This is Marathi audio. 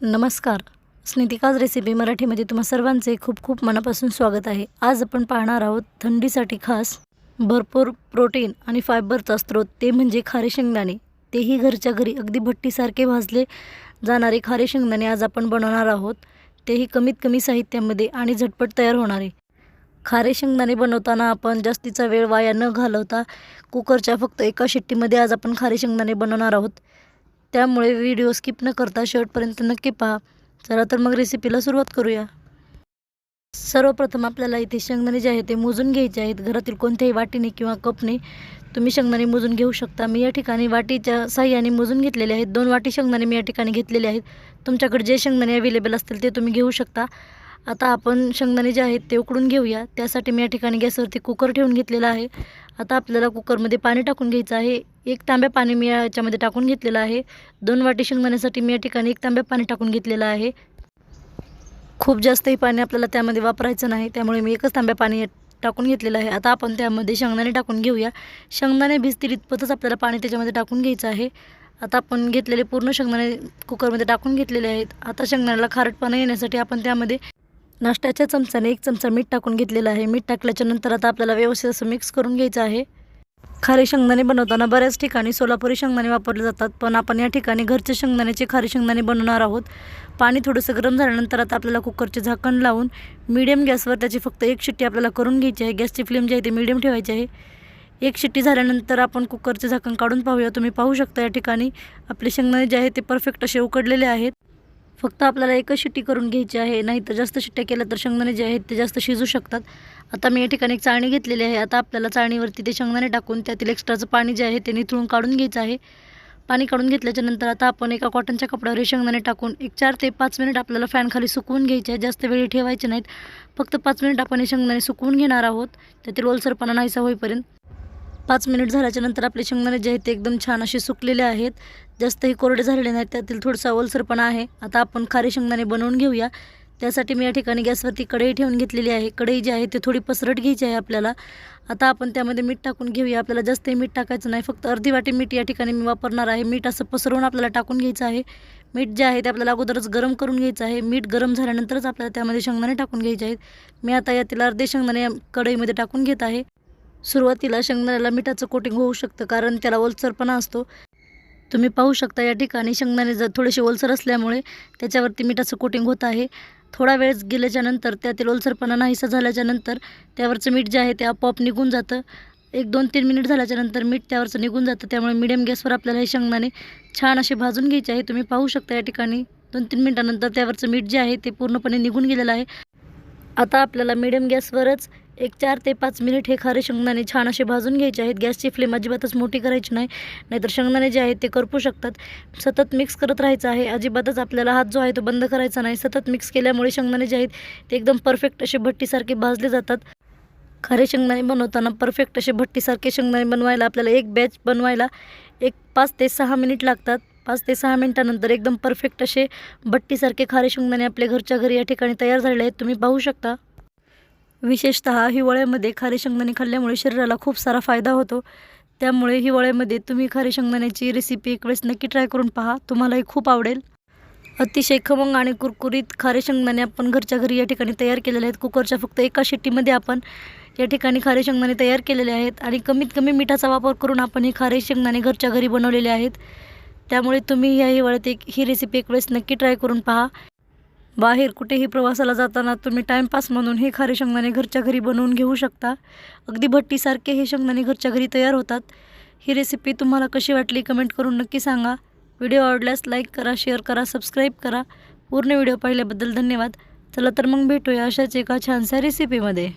नमस्कार. स्नितिकाज रेसिपी मराठीमध्ये तुम्हा सर्वांचे खूप खूप मनापासून स्वागत आहे. आज आपण पाहणार आहोत थंडीसाठी खास भरपूर प्रोटीन आणि फायबरचा स्रोत, ते म्हणजे खारे शेंगदाणे. तेही घरच्या घरी अगदी भट्टीसारखे भाजले जाणारे खारे शेंगदाणे आज आपण बनवणार आहोत. तेही कमीत कमी साहित्यामध्ये आणि झटपट तयार होणारे. खारे शेंगदाणे बनवताना आपण जास्तीचा वेळ वाया न घालवता कुकरच्या फक्त एका शिट्टीमध्ये आज आपण खारे शेंगदाणे बनवणार आहोत. त्यामुळे व्हिडिओ स्किप न करता शेवटपर्यंत नक्की पहा. चला तर मग रेसिपीला सुरुवात करूया. सर्वप्रथम आपल्याला इथे शेंगदाणे जे आहे ते मोजून घ्यायचे आहेत. घरातील कोणत्याही वाटीने किंवा कपने तुम्ही शेंगदाणे मोजून घेऊ शकता. मी या ठिकाणी वाटीच्या साह्याने मोजून घेतलेले आहेत. 2 वाटी शेंगदाणे मी या ठिकाणी घेतलेले आहेत. तुमच्याकडे जे शेंगदाणे अवेलेबल असतील ते तुम्ही घेऊ शकता. आता आपण शेंगदाणे जे आहेत ते उकडून घेऊया. त्यासाठी मी या ठिकाणी गॅसवरती कुकर ठेवून घेतलेला आहे. आता आपल्याला कुकरमध्ये पाणी टाकून घ्यायचं आहे. 1 तांब्या पाणी मी याच्यामध्ये टाकून घेतलेलं आहे. 2 वाटी शेंगदाण्यासाठी मी या ठिकाणी 1 तांब्या पाणी टाकून घेतलेलं आहे. खूप जास्तही पाणी आपल्याला त्यामध्ये वापरायचं नाही, त्यामुळे मी 1च तांब्या पाणी टाकून घेतलेलं आहे. आता आपण त्यामध्ये शेंगदाणे टाकून घेऊया. शेंगदाणे भिजतील इतपतच आपल्याला पाणी त्याच्यामध्ये टाकून घ्यायचं आहे. आता आपण घेतलेले पूर्ण शेंगदाणे कुकरमध्ये टाकून घेतलेले आहेत. आता शेंगदाण्याला खारटपणा येण्यासाठी आपण त्यामध्ये नाश्त्याच्या चमच्याने 1 चमचा मीठ टाकून घेतलेलं आहे. मीठ टाकल्याच्या नंतर आता आपल्याला व्यवस्थित असं मिक्स करून घ्यायचं आहे. खारे शेंगदाणे बनवताना बऱ्याच ठिकाणी सोलापुरी शेंगदाणे वापरले जातात, पण आपण या ठिकाणी घरचे शेंगदाण्याचे खारे शेंगदाणे बनवणार आहोत. पाणी थोडंसं गरम झाल्यानंतर आता आपल्याला कुकरचे झाकण लावून मीडियम गॅसवर त्याची फक्त 1 शिट्टी आपल्याला करून घ्यायची आहे. गॅसची फ्लेम जी आहे ती मीडियम ठेवायची आहे. 1 शिट्टी झाल्यानंतर आपण कुकरचे झाकण काढून पाहूया. तुम्ही पाहू शकता या ठिकाणी आपले शेंगदाणे जे आहे ते परफेक्ट असे उकडलेले आहेत. फक्त आपल्याला 1च शिट्टी करून घ्यायची आहे, नाहीतर जास्त शिट्ट्या केल्या तर शेंगदाणे जे आहेत ते जास्त शिजू शकतात. आता मी या ठिकाणी एक चाळणी घेतलेली आहे. आता आपल्याला चाळणीवरती ते शेंगदाणे टाकून त्यातील एक्स्ट्राचं पाणी जे आहे ते निथळून काढून घ्यायचं आहे. पाणी काढून घेतल्याच्या नंतर आता आपण एका कॉटनच्या कपड्यावर हे शेंगदाणे टाकून 4 ते 5 मिनिट आपल्याला फॅनखाली सुकवून घ्यायचे आहे. जास्त वेळ ठेवायचे नाहीत. फक्त 5 मिनिट आपण हे शेंगदाणे सुकवून घेणार आहोत, त्यातील ओलसरपणा नाहीसा होईपर्यंत. 5 मिनिट झाल्याच्या नंतर आपले शेंगदाणे जे आहेत ते एकदम छान असे सुकलेले आहेत. जास्तही कोरडे झालेले नाहीत, त्यातील थोडासा ओलसरपणा आहे. आता आपण खारे शेंगदाणे बनवून घेऊया. त्यासाठी मी या ठिकाणी गॅसवरती कढई ठेवून घेतलेली आहे. कढई जी आहे ती थोडी पसरट घ्यायची आहे आपल्याला. आता आपण त्यामध्ये मीठ टाकून घेऊया. आपल्याला जास्तही मीठ टाकायचं नाही, फक्त अर्धी वाटी मीठ या ठिकाणी मी वापरणार आहे. मीठ असं पसरवून आपल्याला टाकून घ्यायचं आहे. मीठ जे आहे ते आपल्याला अगोदरच गरम करून घ्यायचं आहे. मीठ गरम झाल्यानंतरच आपल्याला त्यामध्ये शेंगदाणे टाकून घ्यायचे आहेत. मी आता यातील अर्धे शेंगदाणे कढईमध्ये टाकून घेत आहे. सुरुवातीला शेंगदाण्याला मिठाचं कोटिंग होऊ शकतं, कारण त्याला ओलसरपणा असतो. तुम्ही पाहू शकता या ठिकाणी शेंगदाणे जर थोडेसे ओलसर असल्यामुळे त्याच्यावरती मिठाचं कोटिंग होत आहे. थोडा वेळ गेल्याच्या नंतर त्यातील ओलसरपणा नाहीसा झाल्याच्या नंतर त्यावरचं मीठ जे आहे ते आपोआप निघून जातं. 1-2-3 मिनिट झाल्याच्या नंतर मीठ त्यावरचं निघून जातं. त्यामुळे मीडियम गॅसवर आपल्याला हे शेंगदाणे छान असे भाजून घ्यायचे आहे. तुम्ही पाहू शकता या ठिकाणी 2-3 मिनिटानंतर त्यावरचं मीठ जे आहे ते पूर्णपणे निघून गेलेलं आहे. आता आपल्याला मीडियम गॅसवरच 4 ते 5 मिनिट हे खारे शेंगदाणे छान असे भाजून घ्यायचे आहेत. गॅसची फ्लेम अजिबातच मोठी करायची नाही, नाहीतर शेंगदाणे जे आहेत ते करपू शकतात. सतत मिक्स करत राहायचं आहे. अजिबातच आपल्याला हात जो आहे तो बंद करायचा नाही. सतत मिक्स केल्यामुळे शेंगदाणे जे आहेत ते एकदम परफेक्ट असे भट्टीसारखे भाजले जातात. खारे शेंगदाणे बनवताना परफेक्ट असे भट्टीसारखे शेंगदाणे बनवायला आपल्याला एक बॅच बनवायला 5 ते 6 मिनिट लागतात. 5 ते 6 मिनिटानंतर एकदम परफेक्ट असे भट्टीसारखे खारे शेंगदाणे आपल्या घरच्या घरी या ठिकाणी तयार झालेले आहेत. तुम्ही पाहू शकता. विशेषतः हिवाळ्यामध्ये खारे शेंगदाणे खाल्ल्यामुळे शरीराला खूप सारा फायदा होतो. त्यामुळे हिवाळ्यामध्ये तुम्ही खारे शेंगदाण्याची रेसिपी एक वेळेस नक्की ट्राय करून पहा, तुम्हालाही खूप आवडेल. अतिशय खमंग आणि कुरकुरीत खारे शेंगदाणे आपण घरच्या घरी या ठिकाणी तयार केलेले आहेत. कुकरच्या फक्त एका शिट्टीमध्ये आपण या ठिकाणी खारे शेंगदाणे तयार केलेले आहेत आणि कमीत कमी मिठाचा वापर करून आपण हे खारे शेंगदाणे घरच्या घरी बनवलेले आहेत. त्यामुळे तुम्ही या हिवाळ्यात ही रेसिपी एक वेळेस नक्की ट्राय करून पहा. बाहेर कुठेही प्रवासाला जाताना तुम्ही टाईमपास म्हणून हे खारे शेंगदाणे घरच्या घरी बनवून घेऊ शकता. अगदी भट्टीसारखे हे शेंगदाणे घरच्या घरी तयार होतात. ही रेसिपी तुम्हाला कशी वाटली कमेंट करून नक्की सांगा. व्हिडिओ आवडल्यास लाईक करा, शेअर करा, सबस्क्राईब करा. पूर्ण व्हिडिओ पाहिल्याबद्दल धन्यवाद. चला तर मग भेटूया अशाच एका छानशा रेसिपीमध्ये.